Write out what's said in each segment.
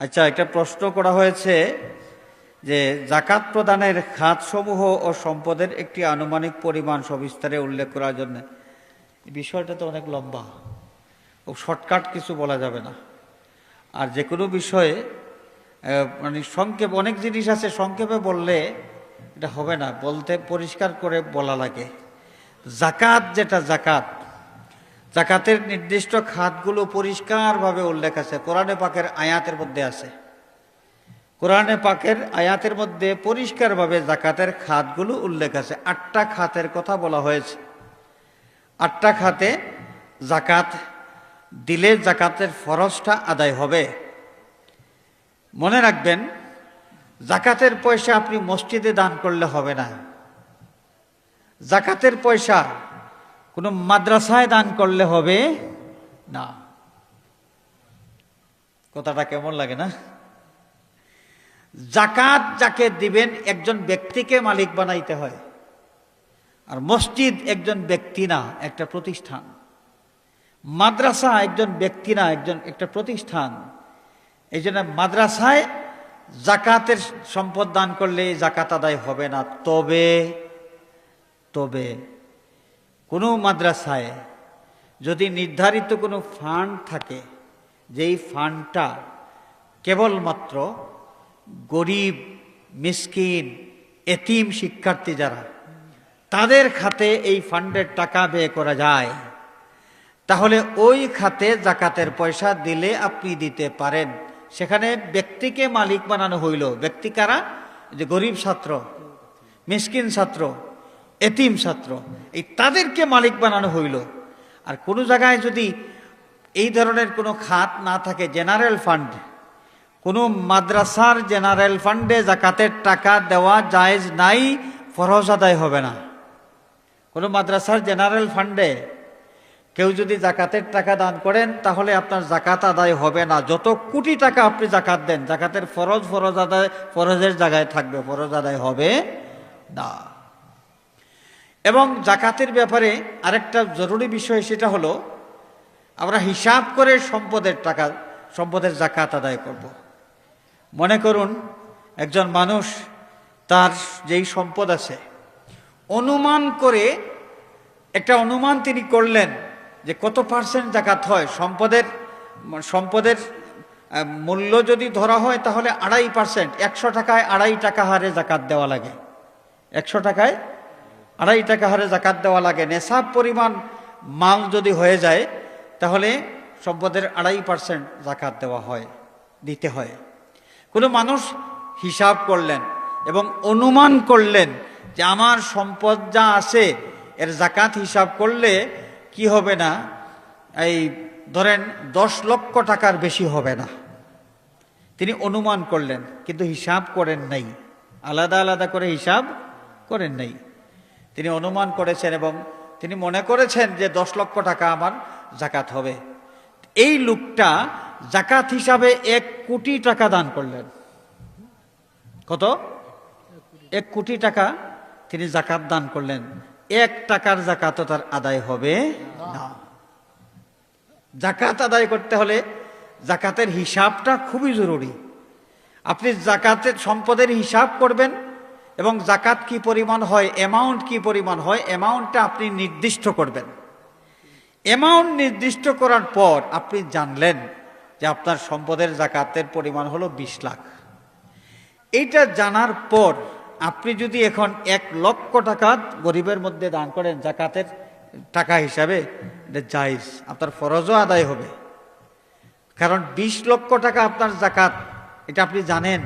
আচ্ছা, একটা প্রশ্ন করা হয়েছে যে জাকাত প্রদানের খাতসমূহ ও সম্পদের একটি আনুমানিক পরিমাণ সবিস্তারে উল্লেখ করার জন্য। বিষয়টা তো অনেক লম্বা, ও শর্টকাট কিছু বলা যাবে না। আর যে কোনো বিষয়ে মানে সংক্ষেপ, অনেক জিনিস আছে সংক্ষেপে বললে এটা হবে না, বলতে পরিষ্কার করে বলা লাগে। জাকাত যেটা জাকাতের নির্দিষ্ট খাতগুলো পরিষ্কারভাবে উল্লেখ আছে, কোরআনে পাকের আয়াতের মধ্যে আছে। কোরআনে পাকের আয়াতের মধ্যে পরিষ্কারভাবে জাকাতের খাতগুলো উল্লেখ আছে। 8টা খাতের কথা বলা হয়েছে। 8টা খাতে জাকাত দিলে জাকাতের ফরজটা আদায় হবে। মনে রাখবেন, জাকাতের পয়সা আপনি মসজিদে দান করলে হবে না। জাকাতের পয়সা কোনো মাদ্রাসায় দান করলে হবে না। কথাটা কেমন লাগে না? জাকাত যাকে দিবেন একজন ব্যক্তিকে মালিক বানাইতে হয়, আর মসজিদ একজন ব্যক্তি না, একটা প্রতিষ্ঠান। মাদ্রাসা একজন ব্যক্তি না, একটা প্রতিষ্ঠান। এই জন্য মাদ্রাসায় জাকাতের সম্পদ দান করলে জাকাত আদায় হবে না। তবে কোনো মাদ্রাসায় যদি নির্ধারিত কোনো ফান্ড থাকে, যেই ফান্ডটা কেবলমাত্র গরিব, মিসকিন, এতিম শিক্ষার্থী যারা, তাদের খাতে এই ফান্ডের টাকা ব্যয় করা যায়, তাহলে ওই খাতে জাকাতের পয়সা দিলে আপনি দিতে পারেন। সেখানে ব্যক্তিকে মালিক বানানো হইল। ব্যক্তি কারা? যে গরিব ছাত্র, মিসকিন ছাত্র, এতিম ছাত্র, এই তাদেরকে মালিক বানানো হইল। আর কোনো জায়গায় যদি এই ধরনের কোনো খাত না থাকে, জেনারেল ফান্ড, কোনো মাদ্রাসার জেনারেল ফান্ডে জাকাতের টাকা দেওয়া জায়েজ নাই, ফরজ আদায় হবে না। কোনো মাদ্রাসার জেনারেল ফান্ডে কেউ যদি জাকাতের টাকা দান করেন, তাহলে আপনার জাকাত আদায় হবে না। যত কোটি টাকা আপনি জাকাত দেন, জাকাতের ফরজ আদায় ফরজের জায়গায় থাকবে, ফরজ আদায় হবে না। এবং জাকাতের ব্যাপারে আরেকটা জরুরি বিষয়, সেটা হলো আমরা হিসাব করে সম্পদের জাকাত আদায় করব। মনে করুন একজন মানুষ, তার যেই সম্পদ আছে, অনুমান করে একটা অনুমান তিনি করলেন যে কত পার্সেন্ট জাকাত হয়। সম্পদের মূল্য যদি ধরা হয়, তাহলে 2.5%, 100 টাকায় 2.5 টাকা হারে জাকাত দেওয়া লাগে। 100 টাকায় 2.5 টাকা হারে জাকাত দেওয়া লাগে। নেশাব পরিমাণ মাল যদি হয়ে যায়, তাহলে সম্পদের 2.5% জাকাত দিতে হয়। কোনো মানুষ হিসাব করলেন এবং অনুমান করলেন যে আমার সম্পদ যা আছে এর জাকাত হিসাব করলে কি হবে না, এই ধরেন 10 লক্ষ টাকার বেশি হবে না। তিনি অনুমান করলেন, কিন্তু হিসাব করেন নাই, আলাদা আলাদা করে হিসাব করেন নাই। তিনি অনুমান করেছেন এবং তিনি মনে করেছেন যে 10 লক্ষ টাকা আমার জাকাত হবে। এই লোকটা জাকাত হিসাবে 1 কোটি টাকা দান করলেন। কত? 1 কোটি টাকা তিনি জাকাত দান করলেন। 1 টাকার জাকাতও তার আদায় হবে না। জাকাত আদায় করতে হলে জাকাতের হিসাবটা খুবই জরুরি। আপনি জাকাতের সম্পদের হিসাব করবেন এবং জাকাত কি পরিমাণ হয়, অ্যামাউন্ট কি পরিমাণ হয়, অ্যামাউন্টটা আপনি নির্দিষ্ট করবেন। অ্যামাউন্ট নির্দিষ্ট করার পর আপনি জানলেন যে আপনার সম্পদের জাকাতের পরিমাণ হলো 20 লাখ। এইটা জানার পর আপনি যদি এখন 1 লক্ষ টাকা গরিবের মধ্যে দান করেন জাকাতের টাকা হিসাবে, এটা জায়েজ, আপনার ফরজও আদায় হবে। কারণ 20 লক্ষ টাকা আপনার জাকাত, এটা আপনি জানেন।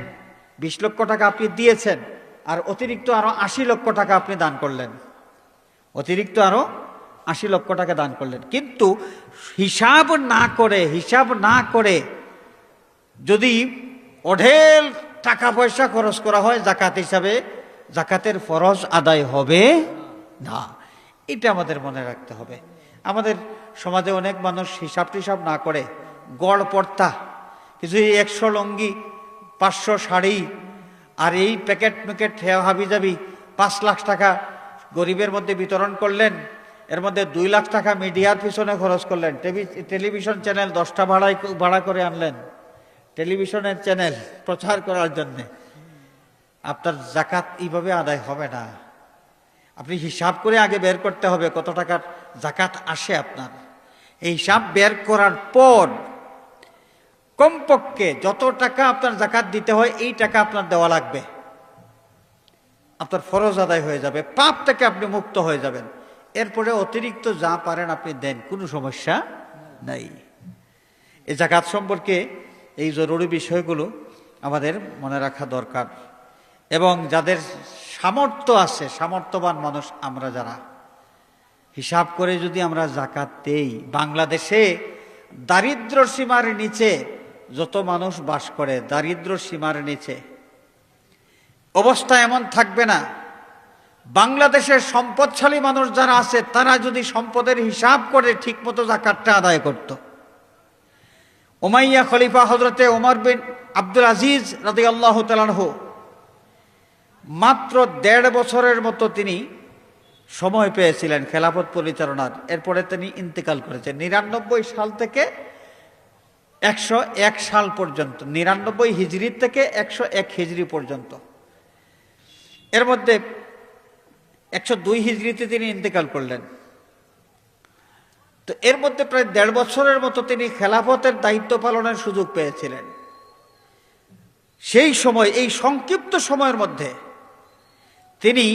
20 লক্ষ টাকা আপনি দিয়েছেন, আর অতিরিক্ত আরো 80 লক্ষ টাকা আপনি দান করলেন, অতিরিক্ত আরো 80 লক্ষ টাকা দান করলেন। কিন্তু হিসাব না করে যদি অঢেল টাকা পয়সা খরচ করা হয় জাকাত হিসাবে, জাকাতের ফরজ আদায় হবে না। এটা আমাদের মনে রাখতে হবে। আমাদের সমাজে অনেক মানুষ হিসাব টিসাব না করে গড় পড়তা কিছু 100 লুঙ্গি, 500 শাড়ি, আর এই প্যাকেট হাবি যাবি 5 লাখ টাকা গরিবের মধ্যে বিতরণ করলেন। এর মধ্যে 2 লাখ টাকা মিডিয়ার পিছনে খরচ করলেন, টেলিভিশন চ্যানেল 10টা ভাড়া করে আনলেন, টেলিভিশনের চ্যানেল প্রচার করার জন্যে। আপনার জাকাত এইভাবে আদায় হবে না। আপনি হিসাব করে আগে বের করতে হবে কত টাকার জাকাত আসে আপনার। এই হিসাব বের করার পর কমপক্ষে যত টাকা আপনার জাকাত দিতে হয় এই টাকা আপনার দেওয়া লাগবে। আপনার ফরজ আদায় হয়ে যাবে, পাপ থেকে আপনি মুক্ত হয়ে যাবেন। এরপরে অতিরিক্ত যা পারেন আপনি দেন, কোনো সমস্যা নাই। এই জাকাত সম্পর্কে এই জরুরি বিষয়গুলো আমাদের মনে রাখা দরকার। এবং যাদের সামর্থ্য আছে, সামর্থ্যবান মানুষ আমরা যারা, হিসাব করে যদি আমরা জাকাত দেই, বাংলাদেশে দারিদ্র সীমার নিচে যত মানুষ বাস করে, দারিদ্র সীমার নিচে অবস্থা এমন থাকবে না। বাংলাদেশের সম্পদশালী মানুষ যারা আছে তারা যদি সম্পদের হিসাব করে ঠিকমতো জাকাতটা আদায় করত। উমাইয়া খলিফা হজরতে ওমর বিন আব্দুল আজিজ রাদিয়াল্লাহু তাআলা আনহু মাত্র ১.৫ বছরের মতো তিনি সময় পেয়েছিলেন খেলাফত পরিচালনার। এরপরে তিনি ইন্তেকাল করেছেন ৯৯ সাল থেকে ১০১ সাল পর্যন্ত, ৯৯ হিজরি থেকে ১০১ হিজরি পর্যন্ত। এর মধ্যে ১০২ হিজরিতে তিনি ইন্তেকাল করলেন। তো এর মধ্যে প্রায় ১.৫ বছরের মতো তিনি খেলাফতের দায়িত্ব পালনের সুযোগ পেয়েছিলেন। সেই সময়, এই সংক্ষিপ্ত সময়ের মধ্যে তিনি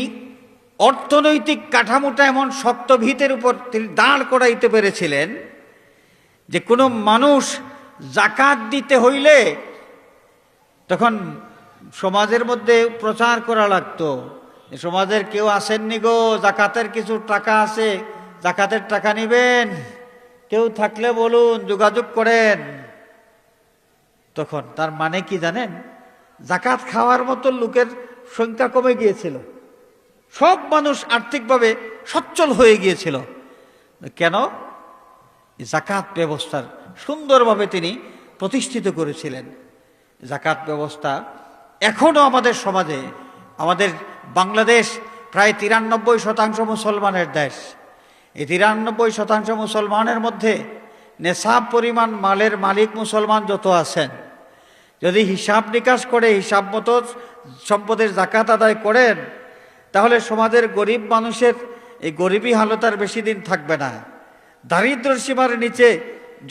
অর্থনৈতিক কাঠামোটা এমন শক্ত ভিতের উপর তিনি দাঁড় করাইতে পেরেছিলেন যে কোনো মানুষ জাকাত দিতে হইলে তখন সমাজের মধ্যে প্রচার করা লাগতো, সমাজের কেউ আসেননি গো, জাকাতের কিছু টাকা আছে, জাকাতের টাকা নিবেন, কেউ থাকলে বলুন, যোগাযোগ করেন। তখন তার মানে কি জানেন? জাকাত খাওয়ার মতো লোকের সংখ্যা কমে গিয়েছিল, সব মানুষ আর্থিকভাবে সচ্ছল হয়ে গিয়েছিল। কেন? জাকাত ব্যবস্থার সুন্দরভাবে তিনি প্রতিষ্ঠিত করেছিলেন। জাকাত ব্যবস্থা এখনো আমাদের সমাজে, আমাদের বাংলাদেশ প্রায় ৯৩% মুসলমানের দেশ। এই ৯৩% মুসলমানের মধ্যে নেশাব পরিমাণ মালের মালিক মুসলমান যত আছেন, যদি হিসাব নিকাশ করে হিসাব মতো সম্পদের জাকাত আদায় করেন, তাহলে সমাজের গরিব মানুষের এই গরিবী হালত আর বেশি দিন থাকবে না। দারিদ্র সীমার নিচে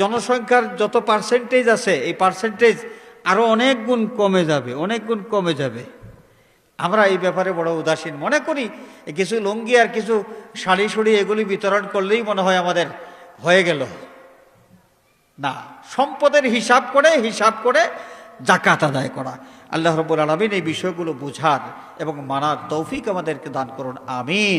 জনসংখ্যার যত পার্সেন্টেজ আছে, এই পার্সেন্টেজ আরো অনেক গুণ কমে যাবে, অনেক গুণ কমে যাবে। আমরা এই ব্যাপারে বড় উদাসীন মনে করি। কিছু লুঙ্গি আর কিছু শাড়ি শুড়ি এগুলি বিতরণ করলেই মনে হয় আমাদের হয়ে গেল। না, সম্পদের হিসাব করে জাকাত আদায় করা। আল্লাহ রাব্বুল আলামিন এই বিষয়গুলো বুঝার এবং মানার তৌফিক আমাদেরকে দান করুন, আমিন।